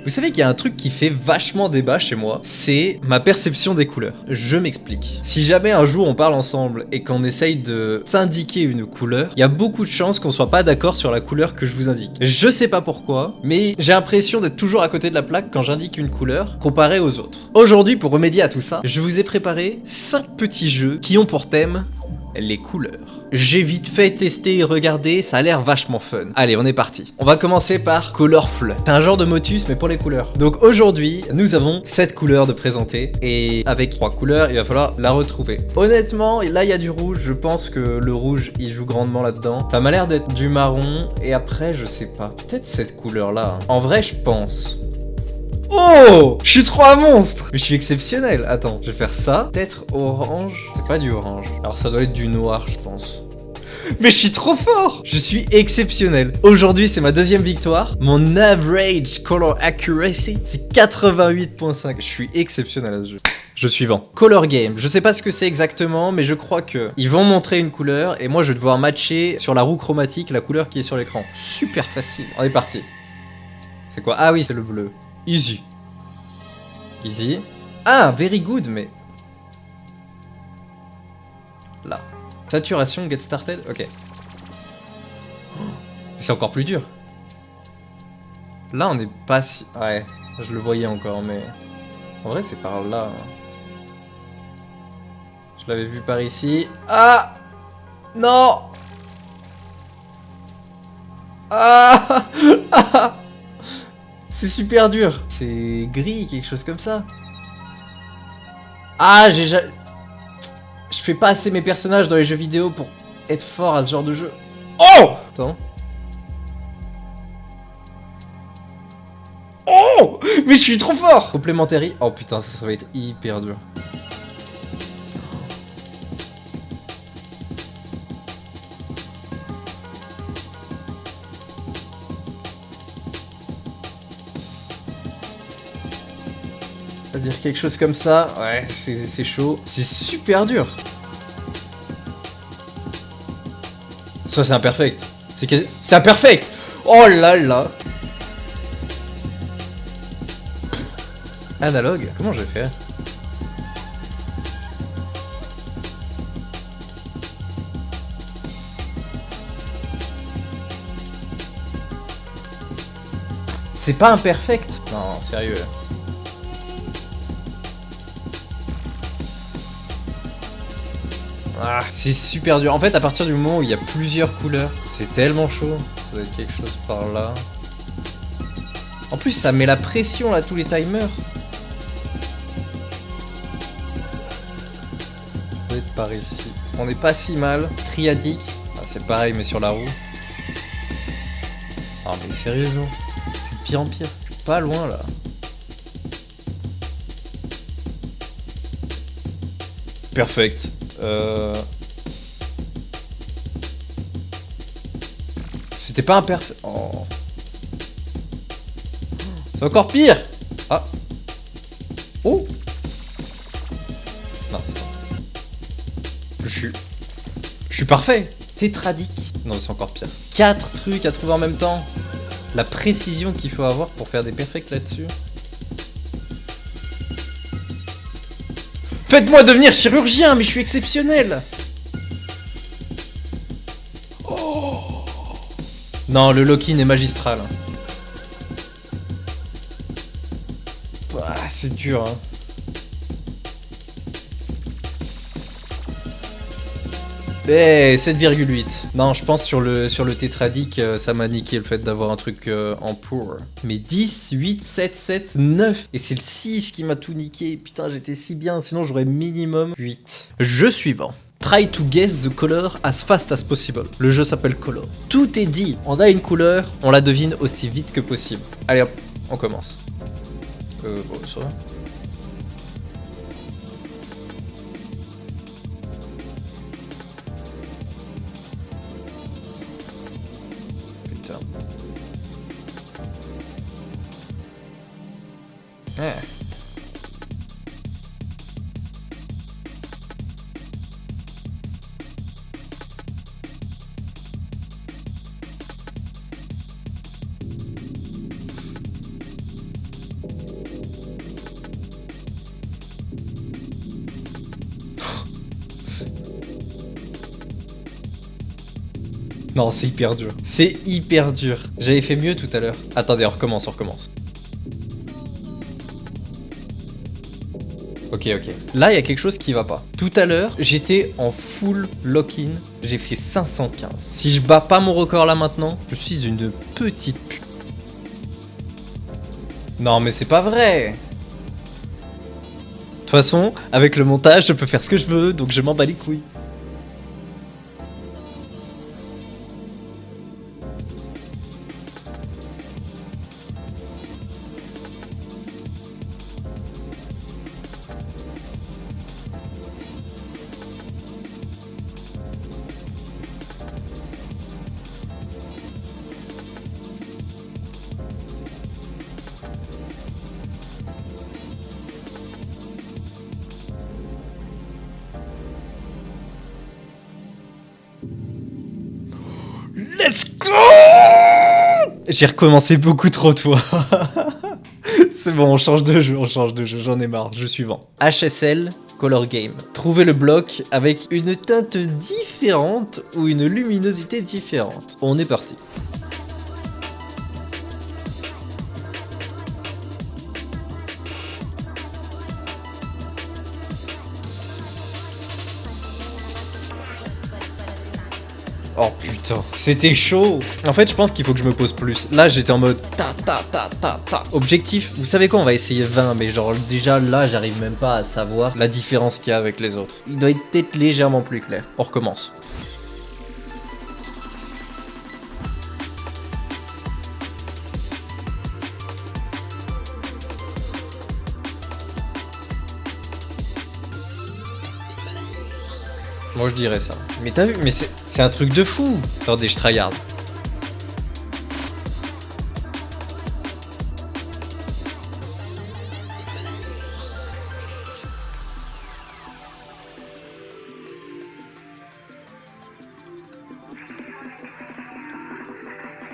Vous savez qu'il y a un truc qui fait vachement débat chez moi, c'est ma perception des couleurs. Je m'explique. Si jamais un jour on parle ensemble et qu'on essaye de s'indiquer une couleur, il y a beaucoup de chances qu'on soit pas d'accord sur la couleur que je vous indique. Je sais pas pourquoi, mais j'ai l'impression d'être toujours à côté de la plaque quand j'indique une couleur comparée aux autres. Aujourd'hui, pour remédier à tout ça, je vous ai préparé 5 petits jeux qui ont pour thème les couleurs. J'ai vite fait tester et regarder, ça a l'air vachement fun. Allez, on est parti. On va commencer par Colorful. C'est un genre de motus, mais pour les couleurs. Donc aujourd'hui, nous avons 7 couleurs de présenter. Et avec 3 couleurs, il va falloir la retrouver. Honnêtement, là, il y a du rouge. Je pense que le rouge, il joue grandement là-dedans. Ça m'a l'air d'être du marron. Et après, je sais pas. Peut-être cette couleur-là. En vrai, je pense. Oh, je suis trop un monstre. Mais je suis exceptionnel. Attends, je vais faire ça. Peut-être orange. C'est pas du orange. Alors ça doit être du noir, je pense. Mais je suis trop fort. Je suis exceptionnel. Aujourd'hui, c'est ma 2e victoire. Mon average color accuracy, c'est 88.5. Je suis exceptionnel à ce jeu. Jeu suivant. Color game. Je sais pas ce que c'est exactement, mais je crois que ils vont montrer une couleur et moi je vais devoir matcher sur la roue chromatique la couleur qui est sur l'écran. Super facile. On est parti. C'est quoi? Ah oui, c'est le bleu. Easy. Easy. Ah, very good, mais... Là. Saturation, get started, ok. Oh, c'est encore plus dur. Là, on n'est pas si... Ouais, je le voyais encore, mais... En vrai, c'est par là. Je l'avais vu par ici. Ah! Non! Ah! Ah! C'est super dur. C'est gris, quelque chose comme ça. Ah, je fais pas assez mes personnages dans les jeux vidéo pour être fort à ce genre de jeu. Oh! Attends. Oh! Mais je suis trop fort! Complementary. Oh putain, ça va être hyper dur. Dire quelque chose comme ça, ouais, c'est chaud. C'est super dur. Ça, c'est imperfect. C'est imperfect. Oh là là. Analogue. Comment je vais faire? C'est pas imperfect. Non, sérieux. Ah, c'est super dur. En fait, à partir du moment où il y a plusieurs couleurs, c'est tellement chaud. Ça doit être quelque chose par là. En plus, ça met la pression là, tous les timers. Ça doit être par ici. On n'est pas si mal. Triadique. Ah, c'est pareil, mais sur la roue. Ah, mais sérieusement. C'est de pire en pire. Je suis pas loin là. Perfect. C'était pas imparfait. Oh. C'est encore pire. Ah. Oh. Non. Je suis parfait. Tétradique. Non, c'est encore pire. 4 trucs à trouver en même temps. La précision qu'il faut avoir pour faire des perfects là-dessus. Faites-moi devenir chirurgien, mais je suis exceptionnel. Oh. Non, le lock-in est magistral. Ah, c'est dur, hein. Eh, 7,8. Non, je pense sur le tétradique, ça m'a niqué le fait d'avoir un truc en pour. Mais 10, 8, 7, 7, 9. Et c'est le 6 qui m'a tout niqué. Putain, j'étais si bien, sinon j'aurais minimum 8. Jeu suivant. Try to guess the color as fast as possible. Le jeu s'appelle Color. Tout est dit. On a une couleur, on la devine aussi vite que possible. Allez hop, on commence. Bon, ça va. Putain. Ouais. Non, c'est hyper dur. C'est hyper dur. J'avais fait mieux tout à l'heure. Attendez, on recommence. Ok. Là, il y a quelque chose qui va pas. Tout à l'heure, j'étais en full lock-in. J'ai fait 515. Si je bats pas mon record là maintenant, je suis une petite pute. Non, mais c'est pas vrai. De toute façon, avec le montage, je peux faire ce que je veux, donc je m'en bats les couilles. Let's go! J'ai recommencé beaucoup trop de fois. C'est bon, on change de jeu, j'en ai marre, jeu suivant. HSL Color Game. Trouvez le bloc avec une teinte différente ou une luminosité différente. On est parti. Oh putain, c'était chaud. En fait, je pense qu'il faut que je me pose plus. Là, j'étais en mode ta. Objectif, vous savez quoi, on va essayer 20, mais genre déjà là, j'arrive même pas à savoir la différence qu'il y a avec les autres. Il doit être peut-être légèrement plus clair. On recommence. Moi je dirais ça. Mais t'as vu, mais c'est un truc de fou. Attendez, je tryhard.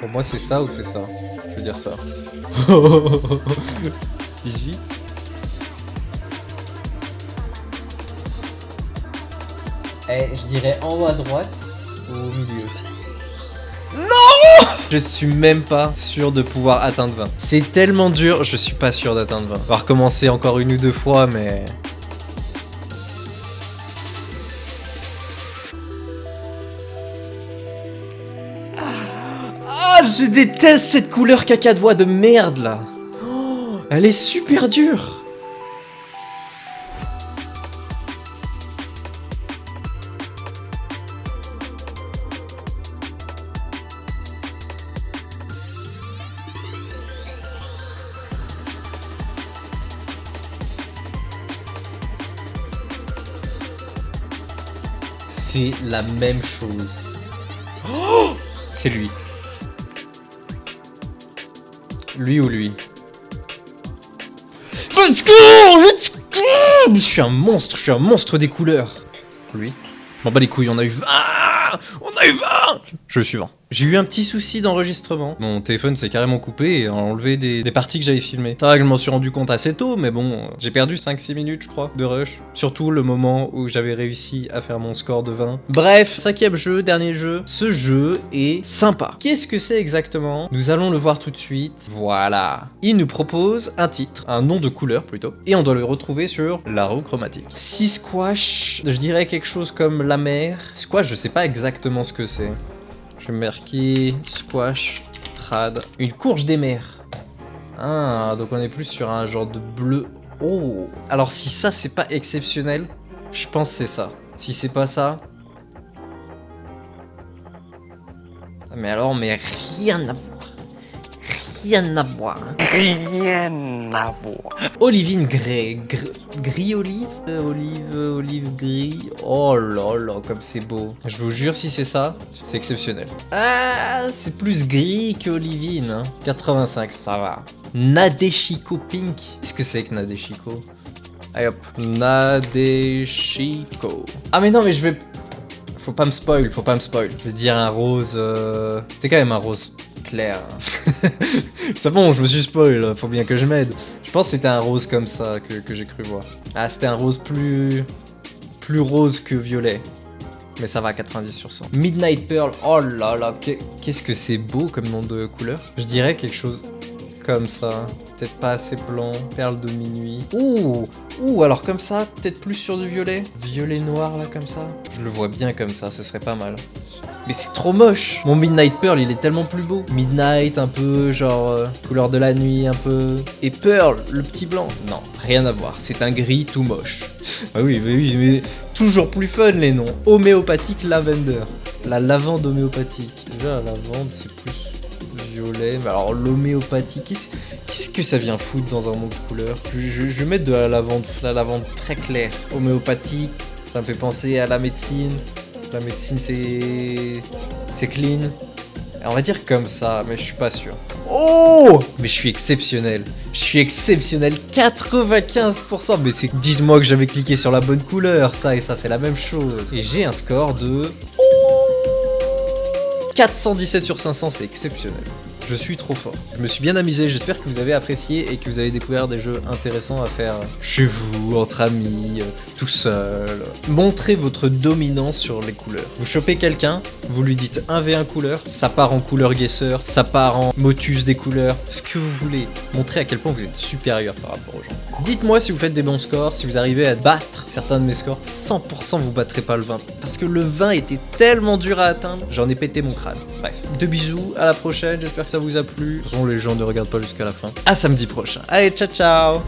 Pour moi c'est ça ou c'est ça. Je veux dire ça. 18. Je dirais en haut à droite ou au milieu. Non! Je suis même pas sûr de pouvoir atteindre 20. C'est tellement dur, je suis pas sûr d'atteindre 20. On va recommencer encore une ou deux fois, mais... Ah, je déteste cette couleur cacadois de merde là. Oh, elle est super dure. C'est la même chose. Oh, c'est lui. Lui ou lui. Let's go! Let's go! Je suis un monstre des couleurs. Lui. Bon bah les couilles, on a eu 20! On a eu 20! Je suis suivant. J'ai eu un petit souci d'enregistrement. Mon téléphone s'est carrément coupé et a enlevé des parties que j'avais filmées. C'est vrai que je m'en suis rendu compte assez tôt, mais bon, j'ai perdu 5-6 minutes, je crois, de rush. Surtout le moment où j'avais réussi à faire mon score de 20. Bref, 5e jeu, dernier jeu. Ce jeu est sympa. Qu'est-ce que c'est exactement? Nous allons le voir tout de suite. Voilà. Il nous propose un titre, un nom de couleur plutôt, et on doit le retrouver sur la roue chromatique. Si squash, je dirais quelque chose comme la mer. Squash, je sais pas exactement ce que c'est. Je vais marquer squash, trad, une courge des mers. Ah, donc on est plus sur un genre de bleu. Oh, alors si ça c'est pas exceptionnel, je pense que c'est ça. Si c'est pas ça... Mais alors, mais rien à voir. Rien à voir. Rien à voir. Olivine Gray. Gris olive olive gris. Oh là là, comme c'est beau. Je vous jure, si c'est ça, c'est exceptionnel. Ah, c'est plus gris que olivine. Hein. 85, ça va. Nadeshiko Pink. Qu'est-ce que c'est que Nadeshiko? Allez hop. Nadeshiko. Ah mais non, mais je vais... Faut pas me spoil. Je vais dire un rose... C'était quand même un rose clair. C'est bon, je me suis spoil, faut bien que je m'aide. Je pense que c'était un rose comme ça que j'ai cru voir. Ah, c'était un rose plus rose que violet. mais ça va, 90 sur 100. Midnight Pearl, oh là là, qu'est-ce que c'est beau comme nom de couleur. Je dirais quelque chose comme ça. Peut-être pas assez blanc, perle de minuit. Ouh, alors comme ça, peut-être plus sur du violet. Violet noir là, comme ça. Je le vois bien comme ça, ce serait pas mal. Mais c'est trop moche. Mon Midnight Pearl, il est tellement plus beau. Midnight, un peu genre couleur de la nuit, un peu. Et Pearl, le petit blanc. Non, rien à voir. C'est un gris tout moche. Ah oui, mais toujours plus fun les noms. Homéopathique Lavender. La lavande homéopathique. Déjà, la lavande, c'est plus violet. Mais alors, l'homéopathie, qu'est-ce que ça vient foutre dans un mot de couleur? Je vais mettre de la lavande très claire. Homéopathique, ça me fait penser à la médecine. La médecine, c'est clean. On va dire comme ça, mais je suis pas sûr. Oh! Mais je suis exceptionnel. 95%. Mais c'est... Dites-moi que j'avais cliqué sur la bonne couleur. Ça et ça, c'est la même chose. Et j'ai un score de... 417 sur 500, c'est exceptionnel. Je suis trop fort. Je me suis bien amusé, j'espère que vous avez apprécié et que vous avez découvert des jeux intéressants à faire chez vous, entre amis, tout seul. Montrez votre dominance sur les couleurs. Vous chopez quelqu'un, vous lui dites 1v1 couleur, ça part en couleur guesseur, ça part en motus des couleurs, ce que vous voulez. Montrez à quel point vous êtes supérieur par rapport aux gens. Dites-moi si vous faites des bons scores, si vous arrivez à battre certains de mes scores. 100% vous battrez pas le 20. Parce que le 20 était tellement dur à atteindre, j'en ai pété mon crâne. Bref, de bisous, à la prochaine, j'espère que ça vous a plu. De toute façon, les gens ne regardent pas jusqu'à la fin. À samedi prochain. Allez, ciao ciao!